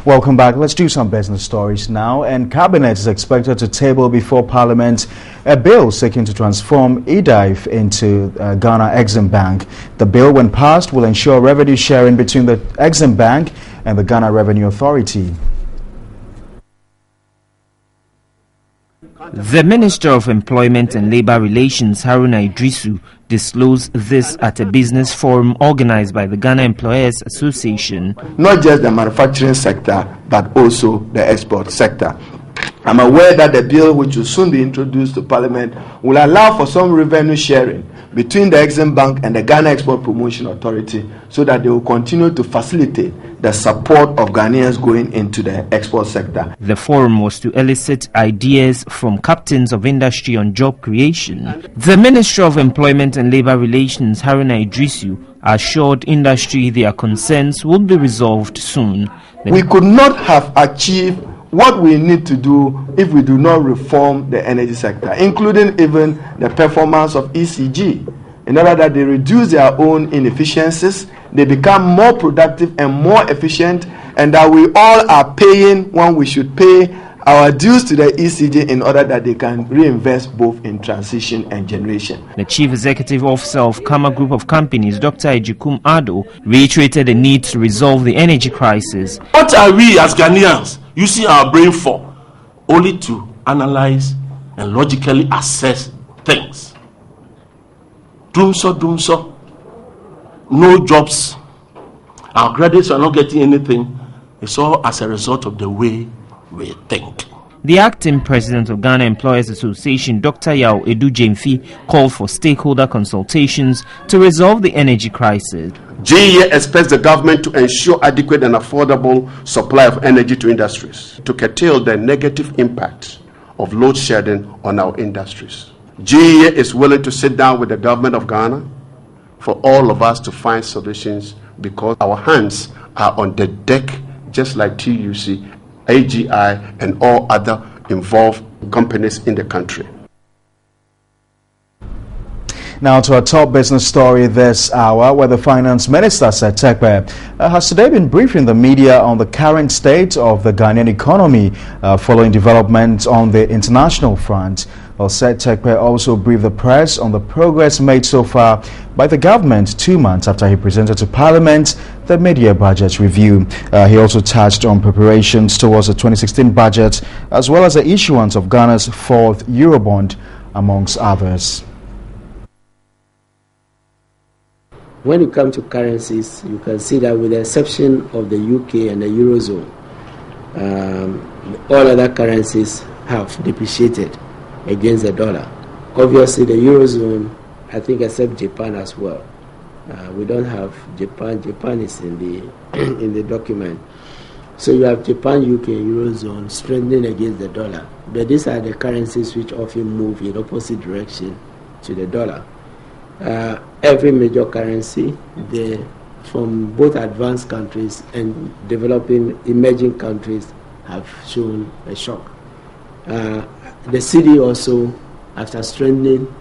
Welcome back. Let's do some business stories now. And Cabinet is expected to table before Parliament a bill seeking to transform MiddayLIve into Ghana Exim Bank. The bill, when passed, will ensure revenue sharing between the Exim Bank and the Ghana Revenue Authority. The Minister of Employment and Labour Relations, Haruna Idrisu, disclosed this at a business forum organized by the Ghana Employers Association. Not just the manufacturing sector, but also the export sector. I'm aware that the bill, which will soon be introduced to Parliament, will allow for some revenue sharing between the Exim Bank and the Ghana Export Promotion Authority, so that they will continue to facilitate the support of Ghanaians going into the export sector. The forum was to elicit ideas from captains of industry on job creation. The Minister of Employment and Labour Relations, Haruna Idrisu, assured industry their concerns would be resolved soon. We could not have achieved what we need to do if we do not reform the energy sector, including even the performance of ECG, in order that they reduce their own inefficiencies, they become more productive and more efficient, and that we all are paying when we should pay our dues to the ECG in order that they can reinvest both in transition and generation. The Chief Executive Officer of Kama Group of Companies, Dr. Ejikum Ado, reiterated the need to resolve the energy crisis. What are we as Ghanaians using our brain for? Only to analyze and logically assess things. Doomso. No jobs. Our graduates are not getting anything. It's all as a result of the way we think. The acting president of Ghana Employers Association, Dr. Yao Edu Jemfi, called for stakeholder consultations to resolve the energy crisis. GEA expects the government to ensure adequate and affordable supply of energy to industries to curtail the negative impact of load shedding on our industries. GEA is willing to sit down with the government of Ghana for all of us to find solutions, because our hands are on the deck, just like TUC, AGI, and all other involved companies in the country. Now to our top business story this hour, where the Finance Minister, Tekpe, has today been briefing the media on the current state of the Ghanaian economy following developments on the international front. Well, Tekpe also briefed the press on the progress made so far by the government 2 months after he presented to Parliament the mid-year budget review. He also touched on preparations towards the 2016 budget, as well as the issuance of Ghana's 4th Eurobond, amongst others. When you come to currencies, you can see that with the exception of the UK and the Eurozone, all other currencies have depreciated against the dollar. Obviously, the Eurozone, I think, except Japan as well. We don't have Japan. Japan is in the document. So you have Japan, UK, Eurozone strengthening against the dollar. But these are the currencies which often move in opposite direction to the dollar. Every major currency, from both advanced countries and developing emerging countries, have shown a shock. The cedi also, after strengthening,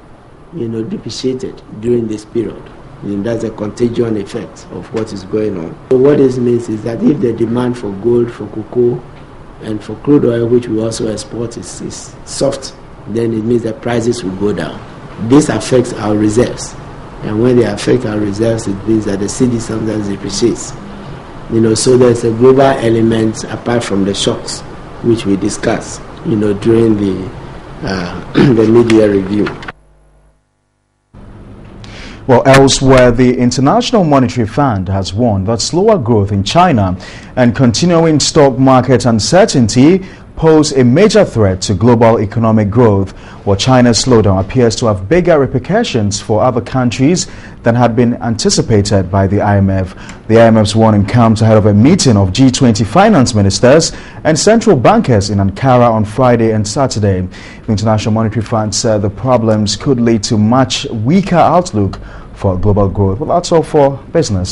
depreciated during this period. That's a contagion effect of what is going on. So what this means is that if the demand for gold, for cocoa, and for crude oil, which we also export, is soft, then it means that prices will go down. This affects our reserves, and when they affect our reserves, it means that the cedi sometimes depreciates. So there's a global element apart from the shocks, which we discussed, during the mid-year review. Well, elsewhere, the International Monetary Fund has warned that slower growth in China and continuing stock market uncertainty pose a major threat to global economic growth, while China's slowdown appears to have bigger repercussions for other countries than had been anticipated by the IMF. The IMF's warning comes ahead of a meeting of G20 finance ministers and central bankers in Ankara on Friday and Saturday. The International Monetary Fund said the problems could lead to much weaker outlook for global growth. Well, that's all for business.